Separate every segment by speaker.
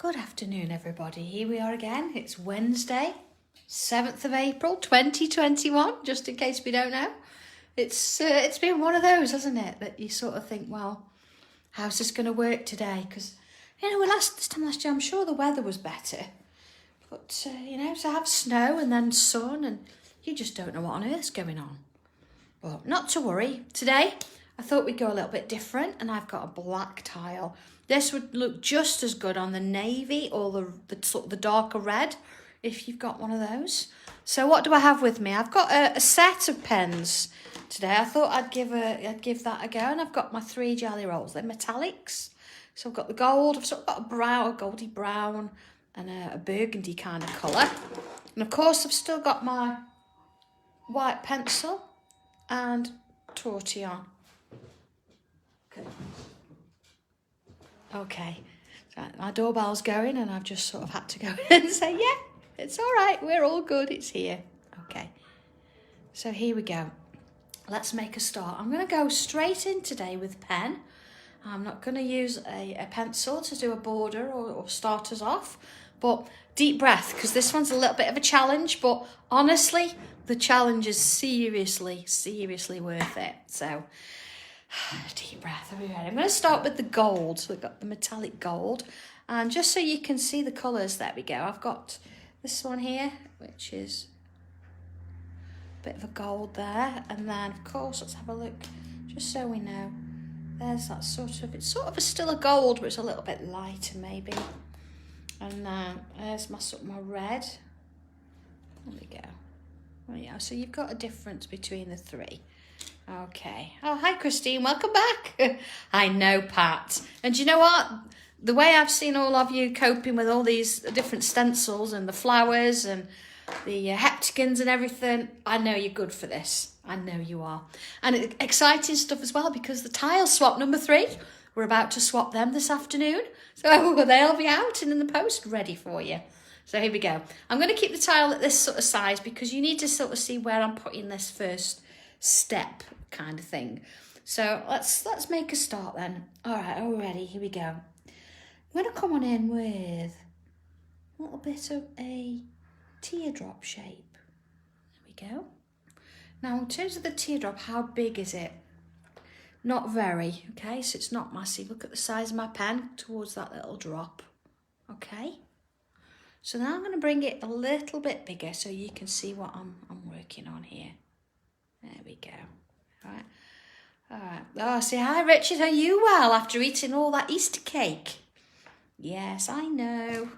Speaker 1: Good afternoon, everybody. Here we are again. It's Wednesday, 7th of April, 2021, just in case we don't know. It's been one of those, hasn't it, that you sort of think, well, how's this going to work today? Because, this time last year, I'm sure the weather was better. But, to have snow and then sun, and you just don't know what on earth's going on. Well, not to worry. Today, I thought we'd go a little bit different, and I've got a black tile. This would look just as good on the navy or the sort of the darker red, if you've got one of those. So what do I have with me? I've got a set of pens today. I thought I'd give that a go, and I've got my 3 Gelly Rolls. They're metallics. So I've got the gold. I've sort of got a brown, a goldy brown, and a burgundy kind of colour. And of course, I've still got my white pencil and tortillon. Okay, so my doorbell's going and I've just sort of had to go and say, yeah, it's all right, we're all good, it's here. Okay, so here we go. Let's make a start. I'm going to go straight in today with pen. I'm not going to use a pencil to do a border or start us off, but deep breath, because this one's a little bit of a challenge, but honestly, the challenge is seriously worth it. So deep breath. Are we ready? I'm going to start with the gold. So we've got the metallic gold. And just so you can see the colours, there we go. I've got this one here, which is a bit of a gold there. And then, of course, let's have a look, just so we know. There's that it's sort of still a gold, but it's a little bit lighter maybe. And there's my red. There we go. Oh, yeah, so you've got a difference between the 3. Okay. Oh, hi, Christine. Welcome back. I know, Pat. And do you know what? The way I've seen all of you coping with all these different stencils and the flowers and the heptagons and everything, I know you're good for this. I know you are. And exciting stuff as well, because the tile swap number 3, we're about to swap them this afternoon. So they'll be out and in the post ready for you. So here we go. I'm going to keep the tile at this sort of size because you need to sort of see where I'm putting this first step kind of thing. So let's make a start then. All right, all ready, here we go. I'm going to come on in with a little bit of a teardrop shape. There we go. Now, in terms of the teardrop, how big is it? Not very, okay? So it's not massive. Look at the size of my pen towards that little drop, okay? So now I'm going to bring it a little bit bigger so you can see what I'm working on here. There we go. All right. Oh, say hi, Richard. Are you well after eating all that Easter cake? Yes, I know.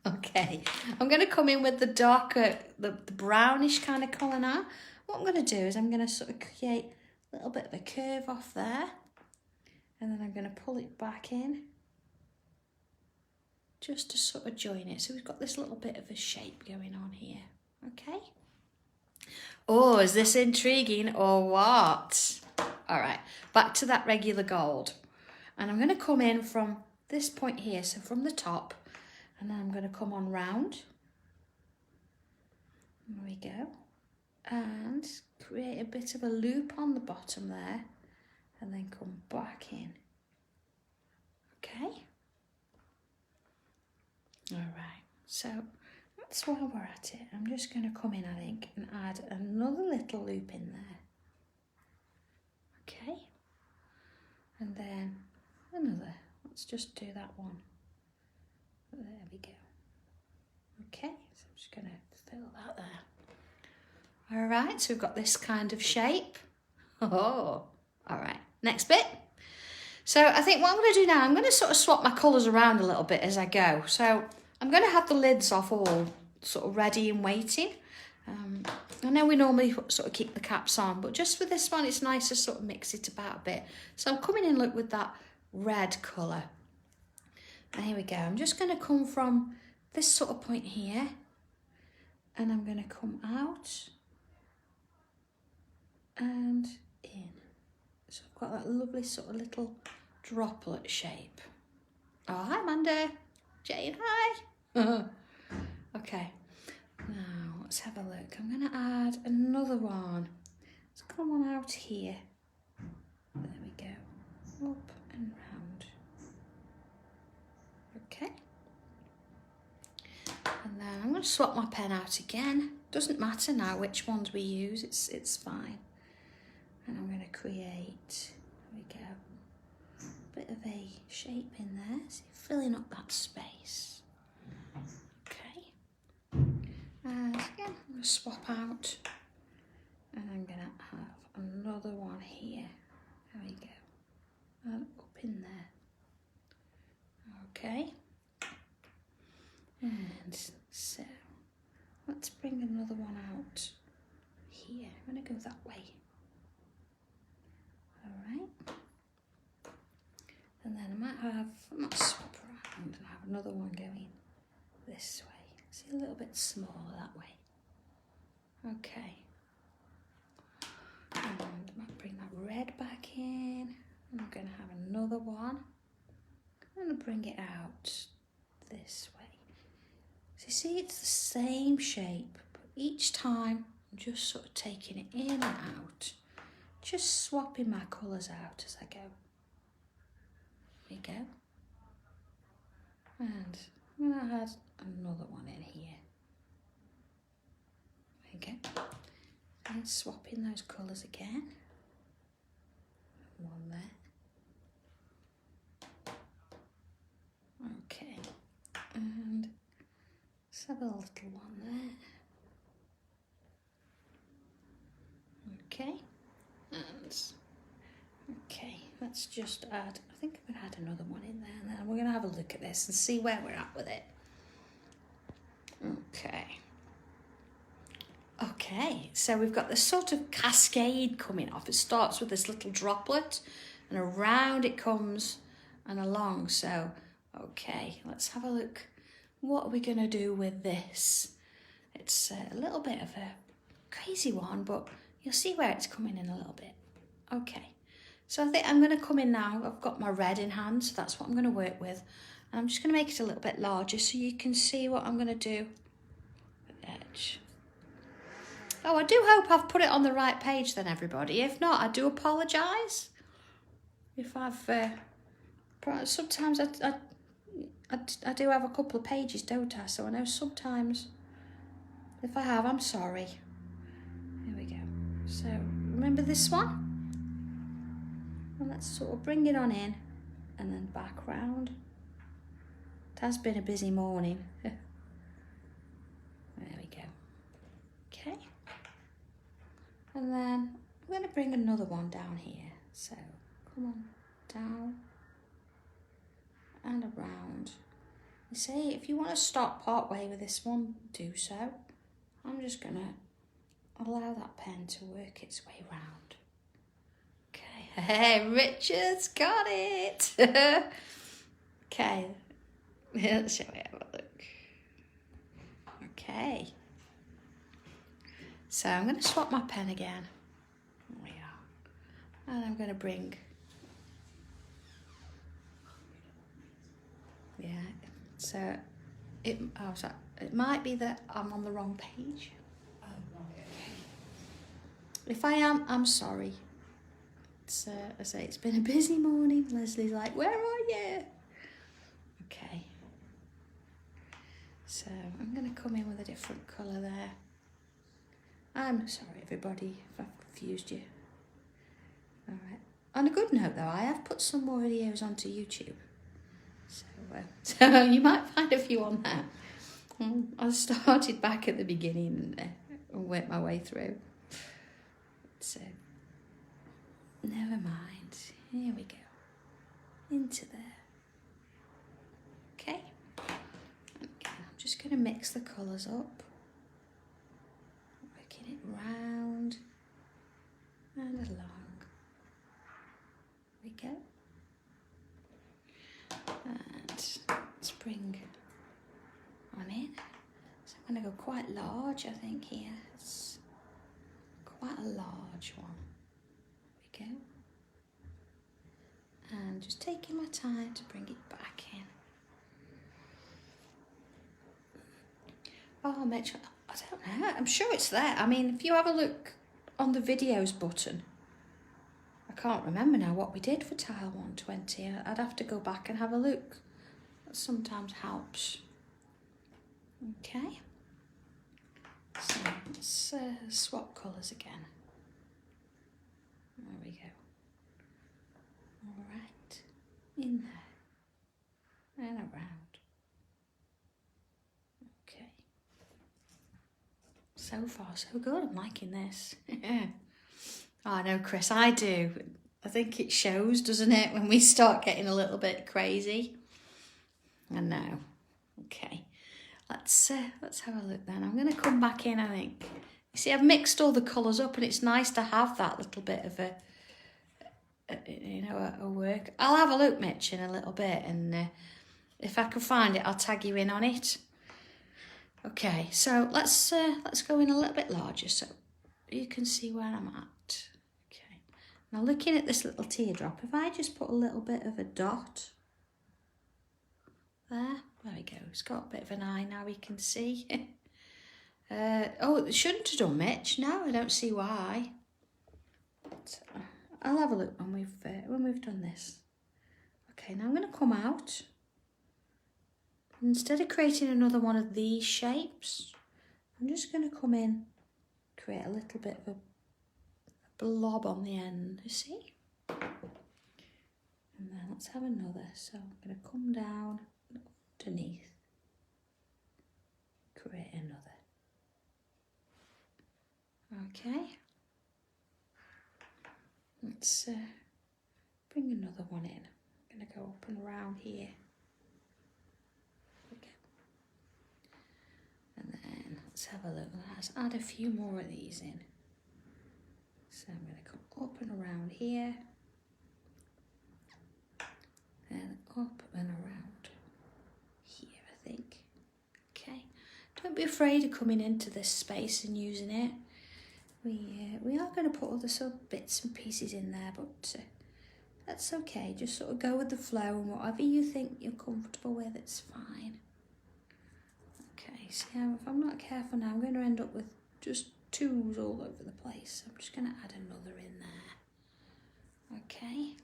Speaker 1: Okay. I'm going to come in with the darker, the brownish kind of colour now. What I'm going to do is I'm going to sort of create a little bit of a curve off there. And then I'm going to pull it back in, just to sort of join it. So we've got this little bit of a shape going on here. Okay. Oh, is this intriguing or what? All right, back to that regular gold. And I'm going to come in from this point here, so from the top, and then I'm going to come on round. There we go. And create a bit of a loop on the bottom there, and then come back in. Okay. All right, so that's where we're at it. I'm just going to come in, I think, and add another little loop in there. Okay. And then another. Let's just do that one. There we go. Okay, so I'm just going to fill that there. All right, so we've got this kind of shape. Oh, all right. Next bit. So I think what I'm going to do now, I'm going to sort of swap my colours around a little bit as I go. So I'm going to have the lids off all sort of ready and waiting. I know we normally sort of keep the caps on, but just for this one, it's nice to sort of mix it about a bit. So I'm coming in, look, with that red colour. And here we go. I'm just going to come from this sort of point here, and I'm going to come out and in. So I've got that lovely sort of little droplet shape. Oh, hi, Amanda. Jane, hi. Okay. Now, let's have a look. I'm going to add another one. Let's come on out here. There we go. Up and round. Okay. going to swap my pen out again. Doesn't matter now which ones we use, it's fine. And I'm going to create, there we go, a bit of a shape in there, so filling up that space. Okay. And again, I'm going to swap out, and I'm going to have another one here. There we go. And up in there. Okay. And so, let's bring another one out here. I'm going to go that way. Alright. And then I might swap around and have another one going this way. See, a little bit smaller that way. Okay. And I might bring that red back in. And I'm going to have another one. I'm going to bring it out this way. So you see, it's the same shape, but each time I'm just sort of taking it in and out. Just swapping my colours out as I go. There we go. And I'm going to add another one in here. There we go. And swapping those colours again. One there. Okay. And let's have a little one there. Okay. And okay, let's just add, I think I'm going to add another one in there, and then we're going to have a look at this and see where we're at with it. Okay. Okay, so we've got this sort of cascade coming off. It starts with this little droplet and around it comes and along. So, okay, let's have a look. What are we going to do with this? It's a little bit of a crazy one, but you'll see where it's coming in a little bit. Okay, so I think I'm going to come in now. I've got my red in hand, so that's what I'm going to work with. And I'm just going to make it a little bit larger so you can see what I'm going to do with the edge. Oh, I do hope I've put it on the right page then, everybody. If not, I do apologise. If I've... sometimes I do have a couple of pages, don't I? So I know sometimes... If I have, I'm sorry. Here we go. So, remember this one? And let's sort of bring it on in and then back round. It has been a busy morning. There we go. Okay. And then I'm going to bring another one down here. So, come on, down and around. You see, if you want to stop part way with this one, do so. I'm just going to allow that pen to work its way round. Okay, hey, Richard's got it. Okay, shall we have a look? Okay. So I'm going to swap my pen again. There we are. And I'm going to bring... Yeah, so it might be that I'm on the wrong page. If I am, I'm sorry. It's, I say it's been a busy morning. Leslie's like, where are you? Okay. So I'm going to come in with a different colour there. I'm sorry, everybody, if I've confused you. All right. On a good note, though, I have put some more videos onto YouTube. So you might find a few on there. I started back at the beginning and went my way through. So, never mind. Here we go. Into there. Okay. Okay, I'm just going to mix the colours up. Working it round and along. There we go. And let's bring on in. So I'm going to go quite large, I think, here. It's quite a large one. There we go. And just taking my time to bring it back in. Oh, Mitch, I don't know. I'm sure it's there. I mean, if you have a look on the videos button, I can't remember now what we did for tile 120. I'd have to go back and have a look. That sometimes helps. Okay. So let's swap colours again. There we go. All right, in there and around. Okay. So far, so good. I'm liking this. Oh, I know, Chris, I do. I think it shows, doesn't it, when we start getting a little bit crazy. I know. Okay, let's have a look then. I'm going to come back in, I think. You see, I've mixed all the colours up, and it's nice to have that little bit of a work. I'll have a look, Mitch, in a little bit, and if I can find it, I'll tag you in on it. Okay, so let's go in a little bit larger so you can see where I'm at. Okay, now looking at this little teardrop, if I just put a little bit of a dot there we go. It's got a bit of an eye now, we can see. Oh, it shouldn't have done, Mitch. No, I don't see why. But I'll have a look when we've done this. Okay, now I'm going to come out. Instead of creating another one of these shapes, I'm just going to come in, create a little bit of a blob on the end, you see? And then let's have another. So I'm going to come down underneath, create another. Okay. Let's bring another one in. I'm going to go up and around here. Okay. And then let's have a look. Let's add a few more of these in. So I'm going to come up and around here. And up and around here, I think. Okay. Don't be afraid of coming into this space and using it. We are going to put other sort of bits and pieces in there, but that's okay. Just sort of go with the flow, and whatever you think you're comfortable with, it's fine. Okay, so if I'm not careful now, I'm going to end up with just twos all over the place. I'm just going to add another in there. Okay,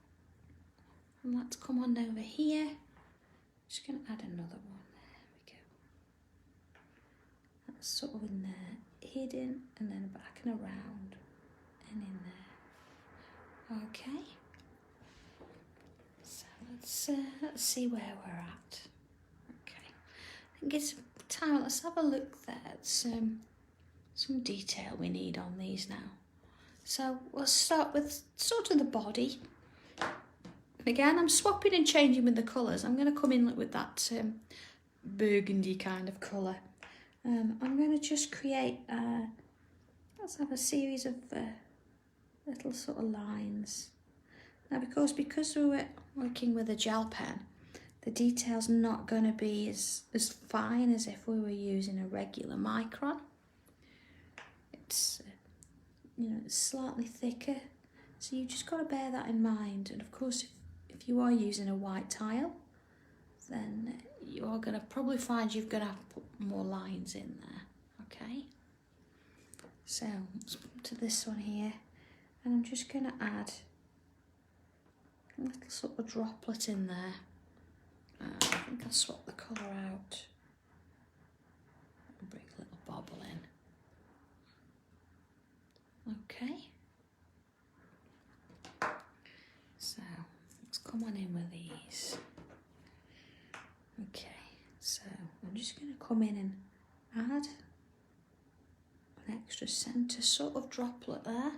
Speaker 1: and let's come on over here. Just going to add another one. There we go. That's sort of in there, hidden, and then back and around and in there. Okay, so let's see where we're at. Okay, I think it's time. Let's have a look there at some detail we need on these now. So we'll start with sort of the body. Again, I'm swapping and changing with the colours. I'm going to come in with that burgundy kind of colour. I'm going to just create, let's have a series of little sort of lines. Now because we're working with a gel pen, the detail's not going to be as fine as if we were using a regular micron. It's, it's slightly thicker, so you just got to bear that in mind. And of course, if you are using a white tile, then you are going to probably find you're going to have to put more lines in there. Okay, so let's come to this one here, and I'm just going to add a little sort of droplet in there. I think I'll swap the colour out and bring a little bobble in. Okay, so let's come on in with these. Okay, so I'm just going to come in and add an extra centre sort of droplet there.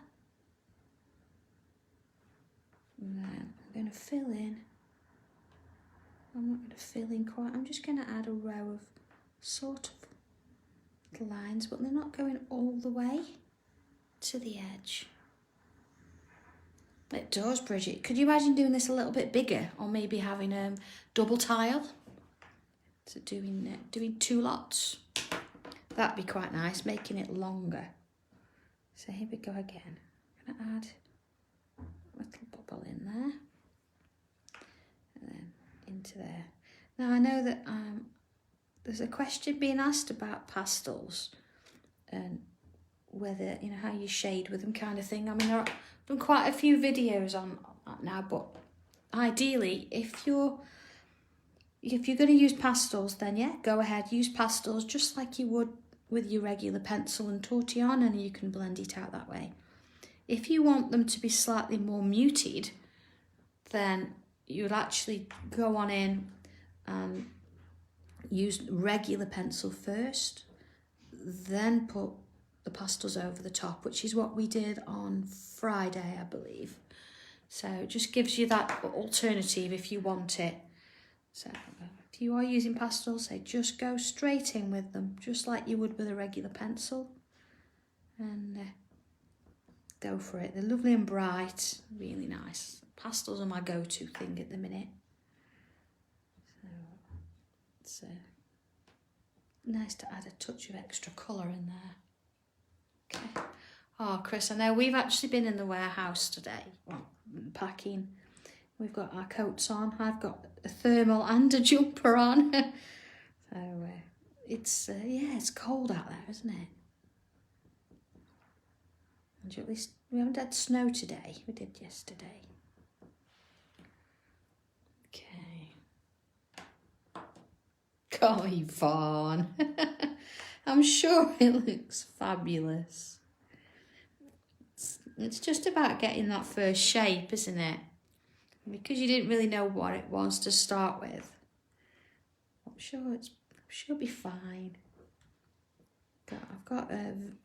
Speaker 1: And then I'm going to fill in. I'm not going to fill in quite. I'm just going to add a row of sort of lines, but they're not going all the way to the edge. It does, Bridget. Could you imagine doing this a little bit bigger, or maybe having a double tile? So doing 2 lots. That'd be quite nice, making it longer. So here we go again. I'm going to add a little bubble in there. And then into there. Now I know that there's a question being asked about pastels and whether, how you shade with them kind of thing. I mean, I've done quite a few videos on that now, but ideally, if you're going to use pastels, then yeah, go ahead, use pastels just like you would with your regular pencil and tortillon, and you can blend it out that way. If you want them to be slightly more muted, then you would actually go on in and use regular pencil first, then put the pastels over the top, which is what we did on Friday, I believe. So it just gives you that alternative if you want it. So if you are using pastels, say just go straight in with them, just like you would with a regular pencil, and go for it. They're lovely and bright, really nice. Pastels are my go-to thing at the minute. So it's nice to add a touch of extra colour in there. Okay. Oh, Chris, I know we've actually been in the warehouse today, well, packing. We've got our coats on. I've got a thermal and a jumper on. So it's, yeah, it's cold out there, isn't it? And at least we haven't had snow today. We did yesterday. Okay. Oh, Yvonne. I'm sure it looks fabulous. It's just about getting that first shape, isn't it? Because you didn't really know what it was to start with. I'm sure it'll be fine. I've got an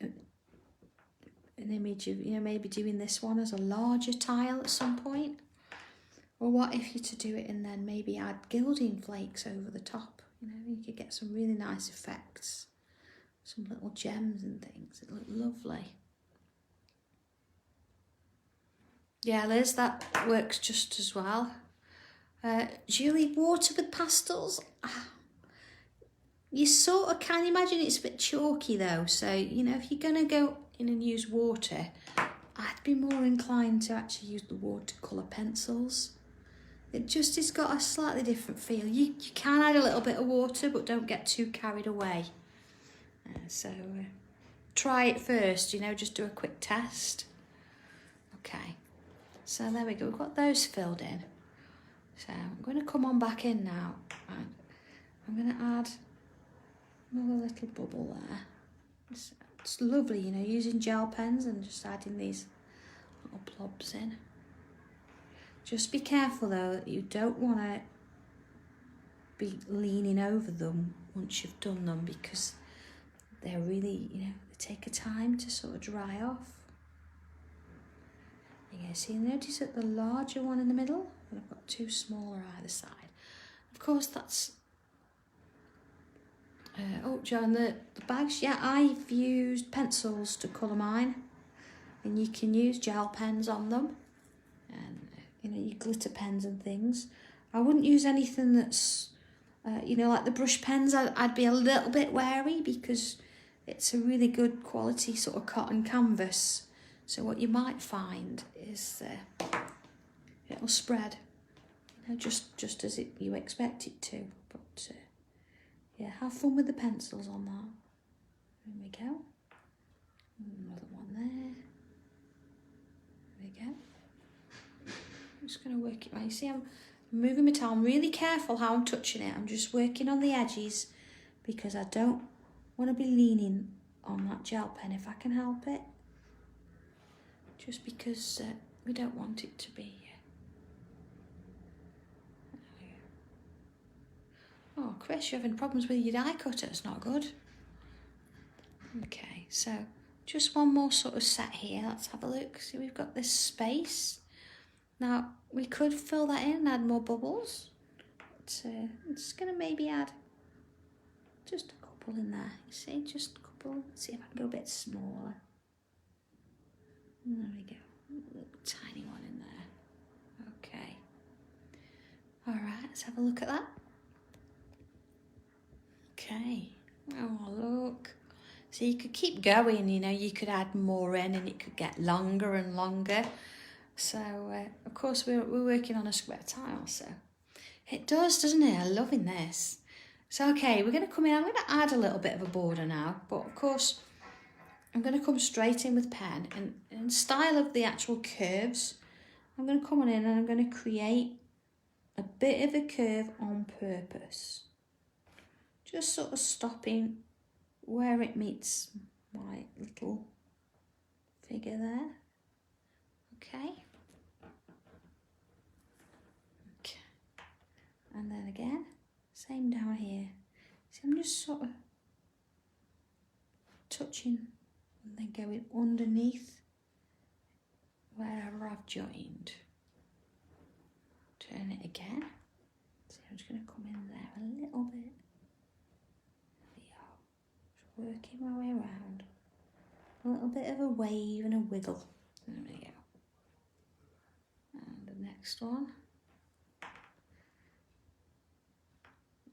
Speaker 1: image of, you know, maybe doing this one as a larger tile at some point. Or what if you to do it and then maybe add gilding flakes over the top? You know, you could get some really nice effects. Some little gems and things. It look lovely. Yeah, Liz, that works just as well. Julie, water with pastels. You sort of can imagine it's a bit chalky though. So, you know, if you're going to go in and use water, I'd be more inclined to actually use the watercolour pencils. It just has got a slightly different feel. You can add a little bit of water, but don't get too carried away. So try it first, you know, just do a quick test. Okay, so there we go. We've got those filled in. So I'm going to come on back in now. And I'm going to add another little bubble there. It's lovely, you know, using gel pens and just adding these little blobs in. Just be careful though that you don't want to be leaning over them once you've done them, because they're really, you know, they take a time to sort of dry off. Yeah, so you notice that the larger one in the middle, and I've got two smaller either side. Of course, that's oh, Joan, the bags, yeah, I've used pencils to colour mine, and you can use gel pens on them, and you know, your glitter pens and things. I wouldn't use anything that's you know, like the brush pens. I'd be a little bit wary because it's a really good quality sort of cotton canvas. So what you might find is it'll spread, you know, just as you expect it to. But yeah, have fun with the pencils on that. There we go. Another one there. There we go. I'm just going to work it right. You see, I'm moving my towel. I'm really careful how I'm touching it. I'm just working on the edges because I don't want to be leaning on that gel pen if I can help it. Just because we don't want it to be. Oh, Chris, you're having problems with your die cutter. It's not good. Okay, so just one more sort of set here. Let's have a look. See, we've got this space. Now, we could fill that in and add more bubbles. But, I'm just going to maybe add just a couple in there. You see, just a couple. Let's see if I can go a bit smaller. There we go. A little tiny one in there. Okay. All right, let's have a look at that. Okay. Oh, look. So you could keep going, you know, you could add more in and it could get longer and longer. So, of course, we're working on a square tile, so it does, doesn't it? I'm loving this. So, okay, we're going to come in. I'm going to add a little bit of a border now, but of course, I'm going to come straight in with pen, and in style of the actual curves, I'm going to come on in and I'm going to create a bit of a curve on purpose. Just sort of stopping where it meets my little figure there. Okay. Okay. And then again, same down here. See, I'm just sort of touching and then going underneath wherever I've joined. Turn it again. See, I'm just going to come in there a little bit. There we are. Just working my way around. A little bit of a wave and a wiggle. There we go. And the next one.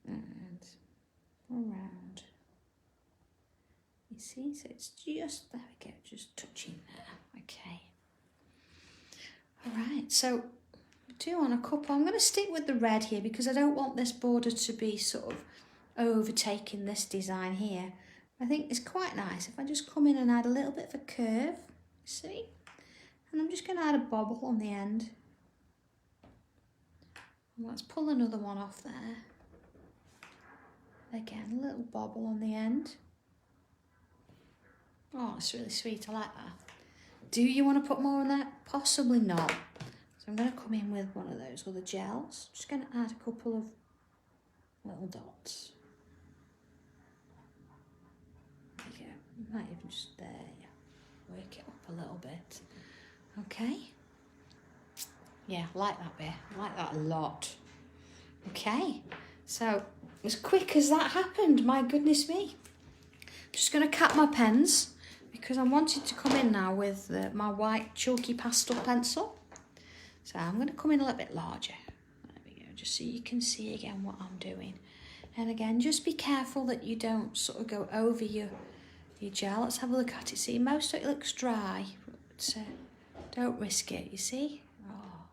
Speaker 1: And around. You see, so it's just, there we go, just touching there. Okay. All right, so I do want a couple. I'm going to stick with the red here because I don't want this border to be sort of overtaking this design here. I think it's quite nice if I just come in and add a little bit of a curve, see? And I'm just going to add a bobble on the end. And let's pull another one off there. Again, a little bobble on the end. Oh, it's really sweet, I like that. Do you want to put more on that? Possibly not. So I'm going to come in with one of those other gels. Just going to add a couple of little dots. There you go. You might even just there, yeah. Work it up a little bit. Okay. Yeah, I like that bit. I like that a lot. Okay. So, as quick as that happened, my goodness me. Just going to cap my pens because I wanted to come in now with my white chalky pastel pencil. So I'm going to come in a little bit larger. There we go, just so you can see again what I'm doing. And again, just be careful that you don't sort of go over your gel. Let's have a look at it. See, most of it looks dry, but don't risk it, you see? Oh.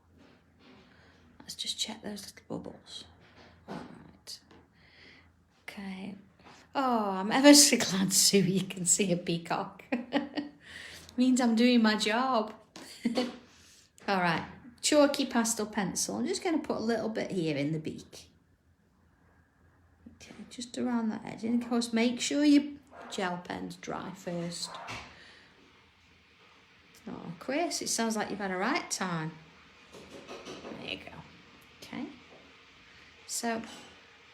Speaker 1: Let's just check those little bubbles. All right. Okay. Oh, I'm ever so glad, Sue, you can see a peacock. Means I'm doing my job. All right, chalky pastel pencil. I'm just going to put a little bit here in the beak. Okay, just around that edge. And of course, make sure your gel pen's dry first. Oh, Chris, it sounds like you've had a right time. There you go. Okay. So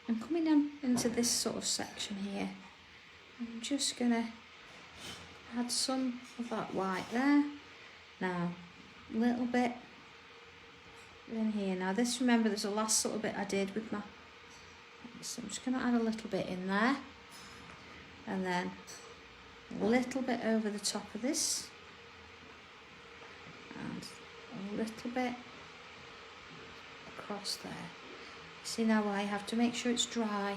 Speaker 1: I'm coming down into this sort of section here. I'm just going to add some of that white there. Now, a little bit in here. Now this, remember, there's the last little bit I did with my... So I'm just going to add a little bit in there. And then a little bit over the top of this. And a little bit across there. See now I have to make sure it's dry.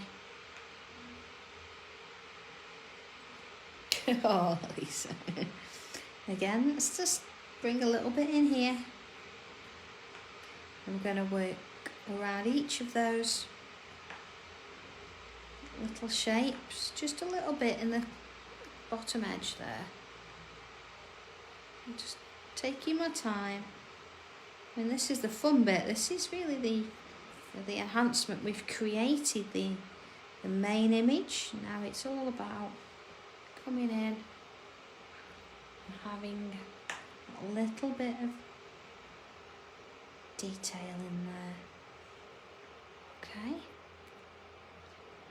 Speaker 1: Oh, Lisa. Again, let's just bring a little bit in here. I'm going to work around each of those little shapes, just a little bit in the bottom edge there. I'm just taking my time. I mean, this is the fun bit. This is really the enhancement. We've created the main image. Now it's all about coming in and having a little bit of detail in there. Okay.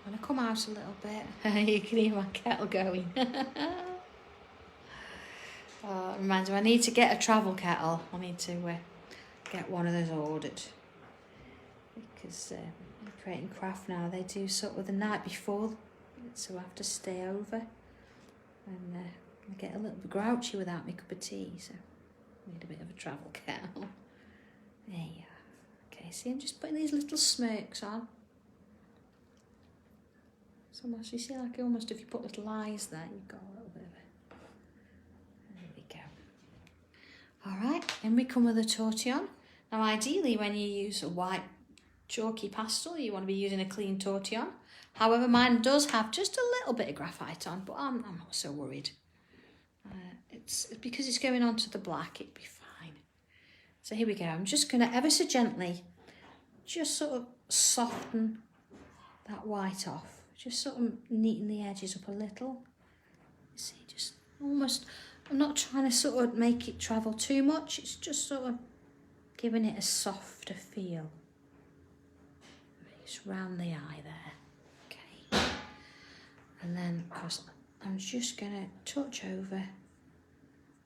Speaker 1: I'm going to come out a little bit. You can hear my kettle going. Oh, it reminds me, I need to get a travel kettle. I need to get one of those ordered. Because creating craft now, they do sort of the night before, so I have to stay over. And I get a little bit grouchy without my cup of tea, so I need a bit of a travel kettle. There you are. Okay, see, I'm just putting these little smirks on. So almost, you see, like almost if you put little eyes there, you've got a little bit of it. There we go. All right, and we come with a tortillon. Now, ideally, when you use a white chalky pastel, you want to be using a clean tortillon. However, mine does have just a little bit of graphite on, but I'm not so worried. It's because it's going onto the black, it'd be fine. So here we go. I'm just going to ever so gently just sort of soften that white off. just sort of neaten the edges up a little. You see, just almost, I'm not trying to sort of make it travel too much, it's just sort of giving it a softer feel. Just round the eye there, okay. And then, of course, I'm just going to touch over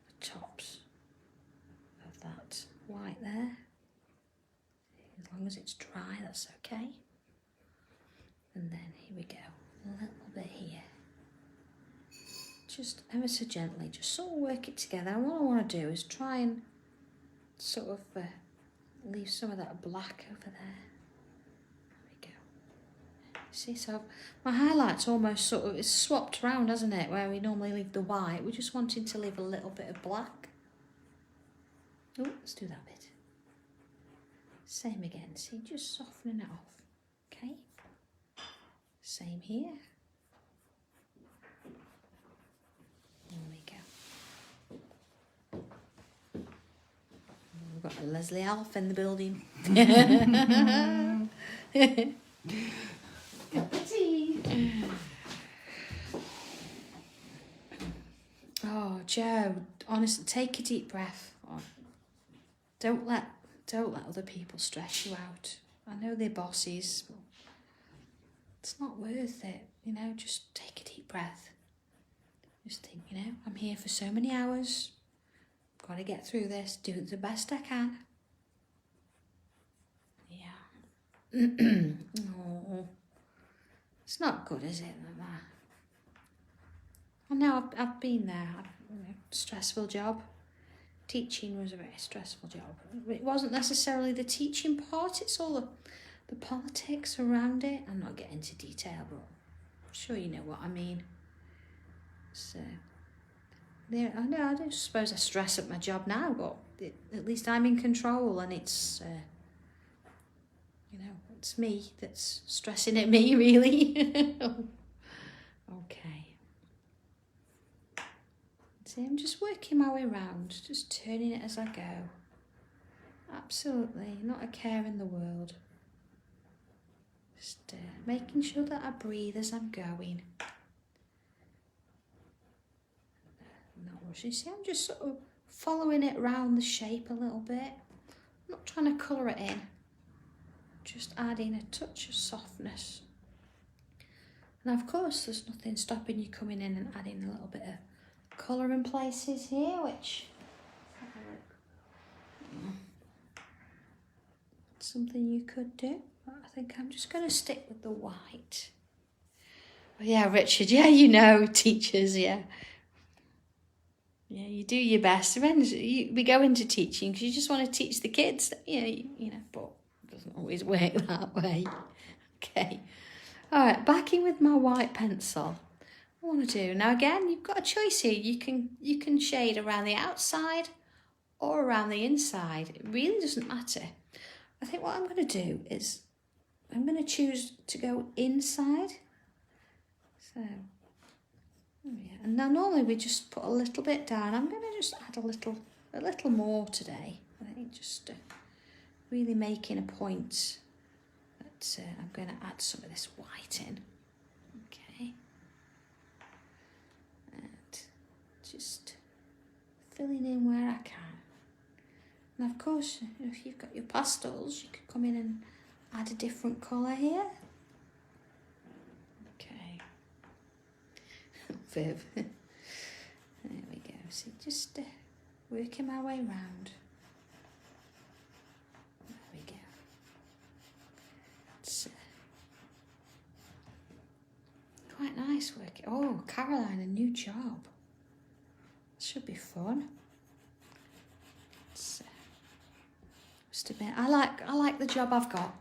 Speaker 1: the tops of that white there. As long as it's dry, that's okay. And then here we go, a little bit here. Just ever so gently, just sort of work it together. And what I want to do is try and sort of leave some of that black over there. There we go. See, so my highlight's almost sort of, it's swapped around, hasn't it? Where we normally leave the white, we're just wanting to leave a little bit of black. Oh, let's do that bit. Same again, see, just softening it off, okay? Same here. There we go. We've got a Leslie Alf in the building. Oh, Joe, honestly, take a deep breath. Oh, don't let other people stress you out. I know they're bosses, but it's not worth it, you know, just take a deep breath. Just think, you know, I'm here for so many hours. I've got to get through this, do it the best I can. Yeah. Oh, it's not good, is it, Mama? I know, I've been there. Stressful job. Teaching was a very stressful job. It wasn't necessarily the teaching part, it's all the politics around it. I'm not getting into detail, but I'm sure you know what I mean. So, yeah, I know, I don't suppose I stress at my job now, but at least I'm in control, and it's, you know, it's me that's stressing at me, really. Okay. See, I'm just working my way around, just turning it as I go. Absolutely, not a care in the world. Just making sure that I breathe as I'm going. Not rushing. See, I'm just sort of following it around the shape a little bit. I'm not trying to colour it in. Just adding a touch of softness. And of course, there's nothing stopping you coming in and adding a little bit of colour in places here, which something you could do. But I think I'm just going to stick with the white. Oh, yeah, Richard, yeah, you know, teachers, yeah. Yeah, you do your best. We go into teaching because you just want to teach the kids, you know, but it doesn't always work that way. Okay. All right, back in with my white pencil. I want to do now, again, you've got a choice here. You can shade around the outside or around the inside. It really doesn't matter. I think what I'm going to do is I'm going to choose to go inside. So, oh yeah. And now normally we just put a little bit down. I'm going to just add a little more today. I think just really making a point that I'm going to add some of this white in. Okay. Just filling in where I can. And of course, if you've got your pastels, you could come in and add a different colour here. Okay. Viv. There we go. So just working my way round. There we go. It's quite nice work. Oh, Caroline, a new job. Should be fun. Just admit, I like the job I've got,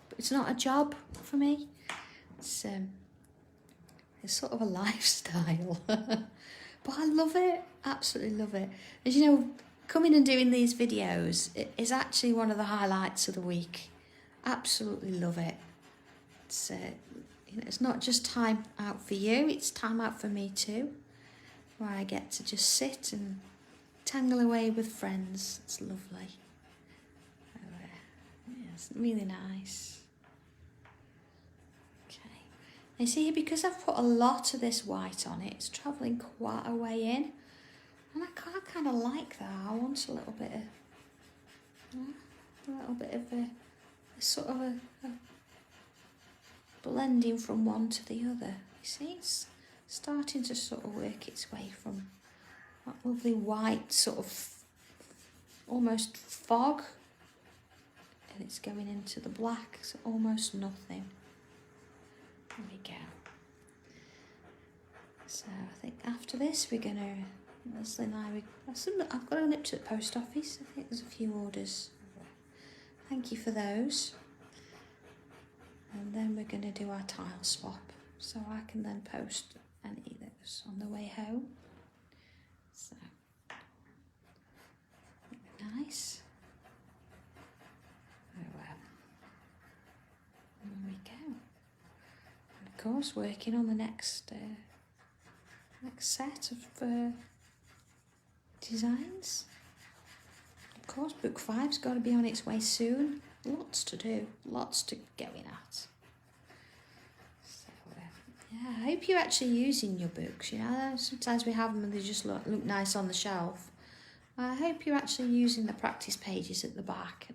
Speaker 1: but it's not a job for me. It's sort of a lifestyle, but I love it. Absolutely love it. As you know, coming and doing these videos is actually one of the highlights of the week. Absolutely love it. It's you know, it's not just time out for you; it's time out for me too, where I get to just sit and tangle away with friends. It's lovely. Yeah, it's really nice. Okay. And see, because I've put a lot of this white on it, it's travelling quite a way in. And I kind of like that. I want a little bit of a sort of a blending from one to the other. You see, it's starting to sort of work its way from that lovely white sort of almost fog, and it's going into the black, so almost nothing. There we go. So I think after this we're gonna, Leslie and I've got to nip to the post office. I think there's a few orders. Thank you for those. And then we're going to do our tile swap, so I can then post any of those on the way home. So, nice. Oh well. There we go. And of course, working on the next set of designs. Of course, book 5's got to be on its way soon. Lots to do, lots to going at. So, yeah, I hope you're actually using your books. You know, sometimes we have them and they just look nice on the shelf. I hope you're actually using the practice pages at the back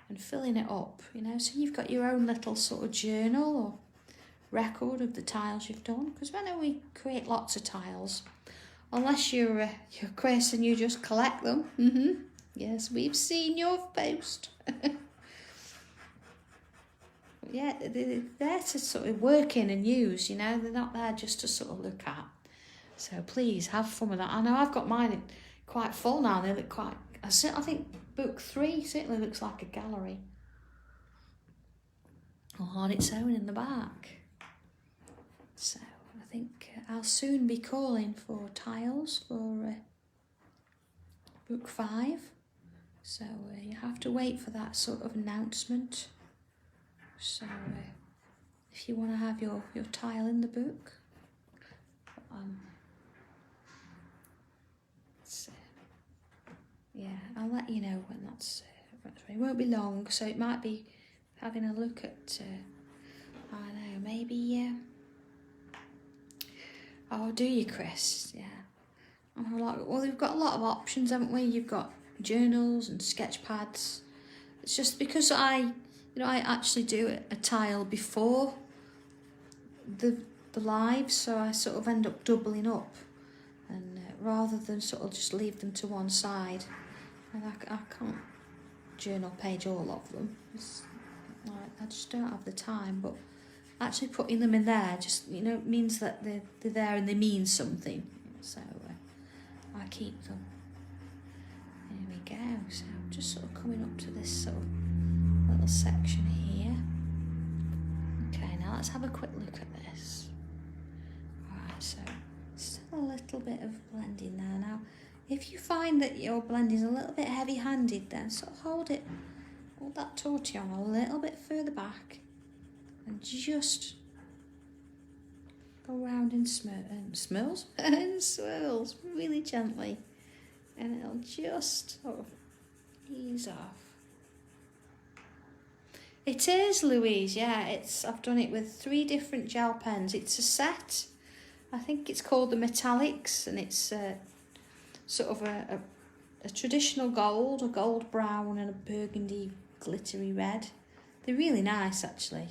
Speaker 1: and filling it up, you know, so you've got your own little sort of journal or record of the tiles you've done. Because when we create lots of tiles, unless you're Chris and you just collect them, yes, we've seen your post. Yeah, they're there to sort of work in and use, you know, they're not there just to sort of look at. So please have fun with that. I know I've got mine quite full now, they look quite, I think book 3 certainly looks like a gallery. On its own in the back. So I think I'll soon be calling for tiles for book 5. So you have to wait for that sort of announcement. So if you want to have your tile in the book, yeah, I'll let you know when that's it won't be long, so it might be having a look at I don't know, maybe oh, do you, Chris? Yeah. Well, we've got a lot of options, haven't we? You've got journals and sketch pads. It's just because I actually do a tile before the live, so I sort of end up doubling up, and rather than sort of just leave them to one side, and I can't journal page all of them. I just don't have the time, but actually putting them in there just, you know, means that they're there and they mean something. So I keep them. There we go. So I'm just sort of coming up to this sort of little section here. Okay, now let's have a quick look at this. Alright, so still a little bit of blending there. Now, if you find that your blending is a little bit heavy-handed, then sort of hold that tortillon a little bit further back and just go around in swirls really gently, and it'll just sort of ease off. It is, Louise, yeah, I've done it with 3 different gel pens. It's a set. I think it's called the Metallics, and it's sort of a traditional gold, a gold brown, and a burgundy glittery red. They're really nice, actually.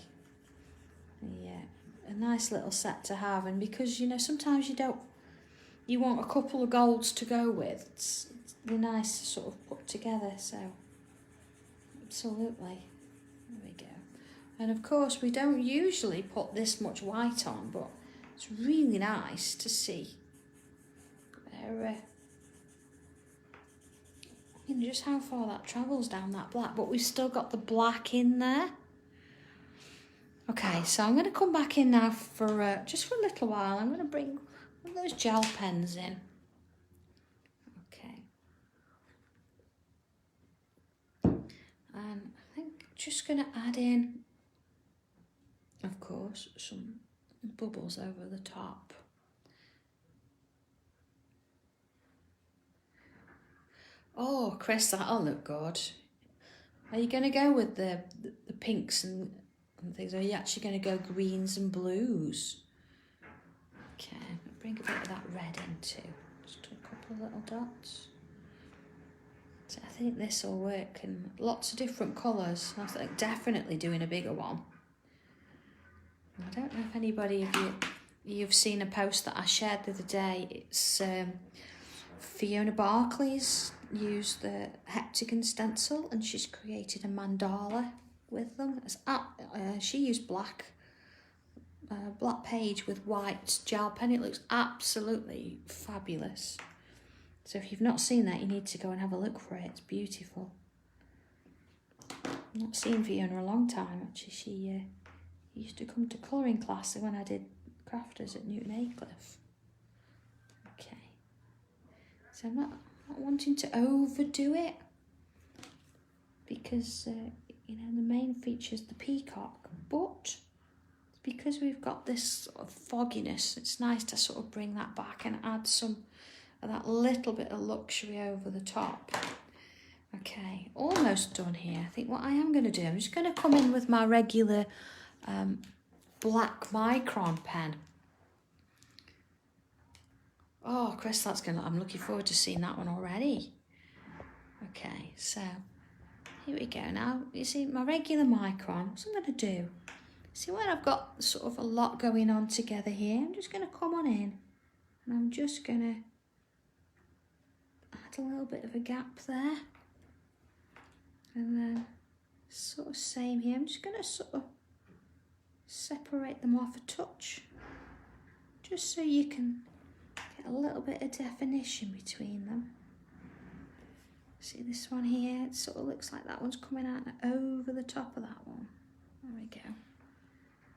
Speaker 1: Yeah, a nice little set to have, and because, you know, sometimes you want a couple of golds to go with. They're nice to sort of put together, so absolutely. There we go. And of course, we don't usually put this much white on, but it's really nice to see you know, just how far that travels down that black, but we've still got the black in there. Okay, so I'm going to come back in now for just for a little while. I'm going to bring one of those gel pens in. Okay. And I think just going to add in, of course, some bubbles over the top. Oh, Chris, that'll look good. Are you going to go with the pinks and and things. Are you actually going to go greens and blues? Okay, bring a bit of that red in too. Just a couple of little dots. So I think this will work in lots of different colours. I think definitely doing a bigger one. I don't know if anybody of you've seen a post that I shared the other day. It's Fiona Barclay's used the heptagon stencil and she's created a mandala with them. She used black page with white gel pen. It looks absolutely fabulous. So if you've not seen that, you need to go and have a look for it. It's beautiful. I've not seen Fiona in a long time actually. She used to come to colouring class when I did crafters at Newton Aycliffe. Okay. So I'm not wanting to overdo it because, you know, the main feature is the peacock, but because we've got this sort of fogginess, it's nice to sort of bring that back and add some of that little bit of luxury over the top. Okay, almost done here. I think what I am going to do, I'm just going to come in with my regular black micron pen. Oh, Chris, I'm looking forward to seeing that one already. Okay, so here we go. Now, you see my regular micron. What I'm going to do, see where I've got sort of a lot going on together here. I'm just going to come on in and I'm just going to add a little bit of a gap there. And then sort of same here. I'm just going to sort of separate them off a touch, just so you can get a little bit of definition between them. See this one here, it sort of looks like that one's coming out over the top of that one. There we go.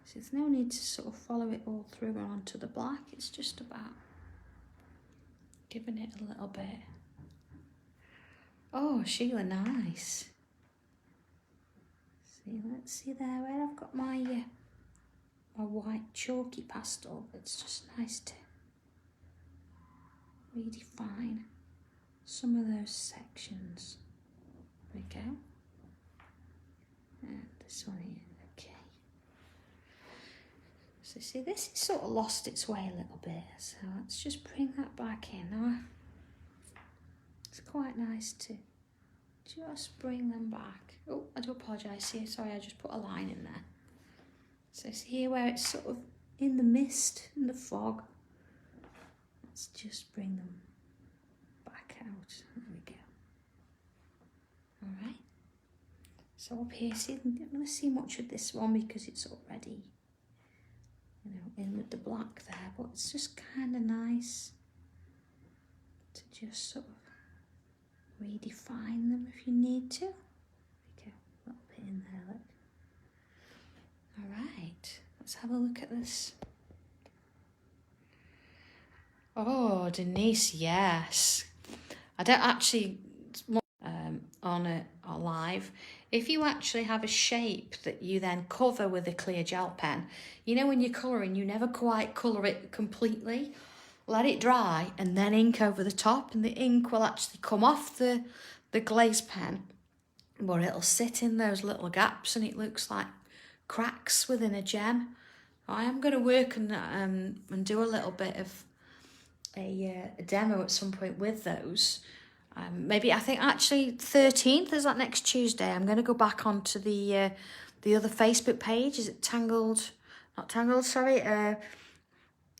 Speaker 1: So there's no need to sort of follow it all through and onto the black. It's just about giving it a little bit. Oh, Sheila, nice. See, let's see there where I've got my white chalky pastel. It's just nice to redefine some of those sections. There we go. And this one here, okay. So see, this has sort of lost its way a little bit. So let's just bring that back in. Now, it's quite nice to just bring them back. Oh, I do apologise here. Sorry, I just put a line in there. So see here where it's sort of in the mist, in the fog. Let's just bring them back out. There we go. All right. So up here, see, I'm not going to see much of this one because it's already, you know, in with the black there. But it's just kind of nice to just sort of redefine them if you need to. There we go. A little bit in there, look. All right, let's have a look at this. Oh, Denise, yes. I don't actually on a live. If you actually have a shape that you then cover with a clear gel pen, you know when you're colouring, you never quite colour it completely. Let it dry and then ink over the top, and the ink will actually come off the glaze pen, but it'll sit in those little gaps and it looks like cracks within a gem. I am going to work and do a little bit of a demo at some point with those. Maybe I think actually 13th is that next Tuesday. I'm going to go back onto the other Facebook page. Is it Tangled? Not Tangled, sorry.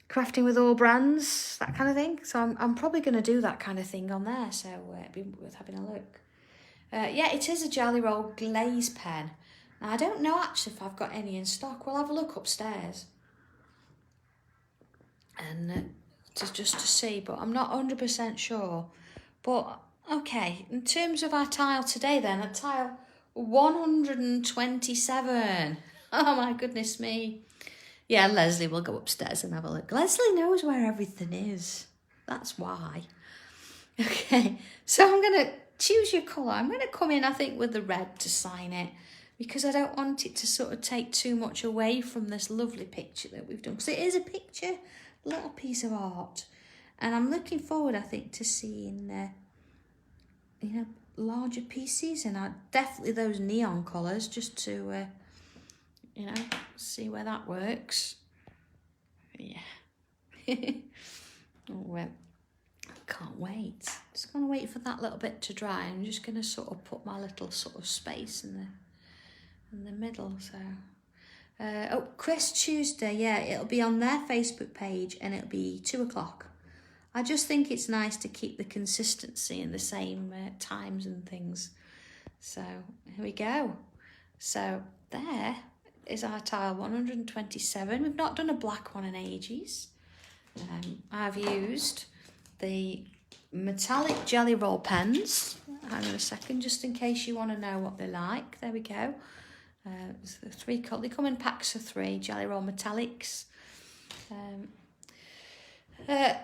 Speaker 1: Crafting with all brands, that kind of thing. So I'm probably going to do that kind of thing on there. So it'd be worth having a look. Yeah, it is a Jelly Roll glaze pen. Now, I don't know actually if I've got any in stock. We'll have a look upstairs and just to see, but I'm not 100% sure. But okay, in terms of our tile today then, at tile 127. Oh my goodness me. Yeah, Leslie will go upstairs and have a look. Leslie knows where everything is. That's why. Okay, so I'm going to choose your colour. I'm going to come in, I think, with the red to sign it, because I don't want it to sort of take too much away from this lovely picture that we've done. Because it is a picture, a little piece of art. And I'm looking forward, I think, to seeing, you know, larger pieces. And definitely those neon colours, just to you know, see where that works. Yeah. Oh, well, can't wait. Just gonna wait for that little bit to dry. I'm just gonna sort of put my little sort of space in the middle. So, oh, Chris Tuesday, yeah, it'll be on their Facebook page and it'll be 2 o'clock. I just think it's nice to keep the consistency and the same times and things. So here we go. So there is our tile 127. We've not done a black one in ages. I've used the metallic jelly roll pens. Hang on a second, just in case you want to know what they're like. There we go. The 3 they come in packs of 3 jelly roll metallics.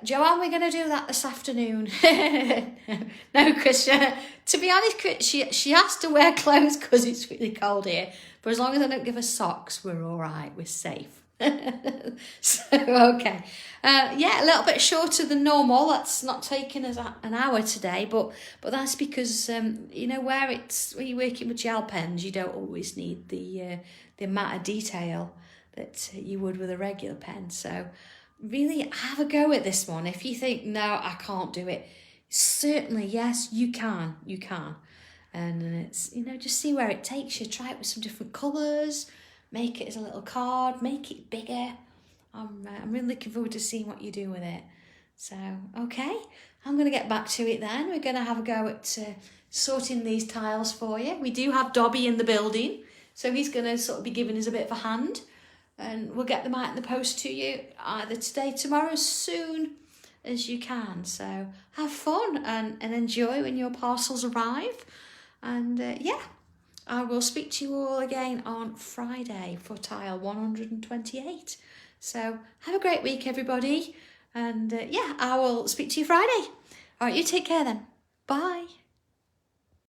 Speaker 1: Joanne, we're going to do that this afternoon. No, Chris, to be honest, Chris, she has to wear clothes because it's really cold here. But as long as I don't give her socks, we're all right. We're safe. So, okay. Yeah, a little bit shorter than normal. That's not taking us an hour today, but that's because, you know, when you're working with gel pens, you don't always need the amount of detail that you would with a regular pen. So really have a go at this one. If you think, no, I can't do it, certainly, yes, you can. And it's, you know, just see where it takes you. Try it with some different colours, make it as a little card, make it bigger. I'm really looking forward to seeing what you do with it. So, okay, I'm going to get back to it then. We're going to have a go at sorting these tiles for you. We do have Dobby in the building, so he's going to sort of be giving us a bit of a hand. And we'll get them out in the post to you either today, tomorrow, as soon as you can. So have fun and enjoy when your parcels arrive. And yeah, I will speak to you all again on Friday for tile 128. So have a great week, everybody. And yeah, I will speak to you Friday. All right, you take care then. Bye.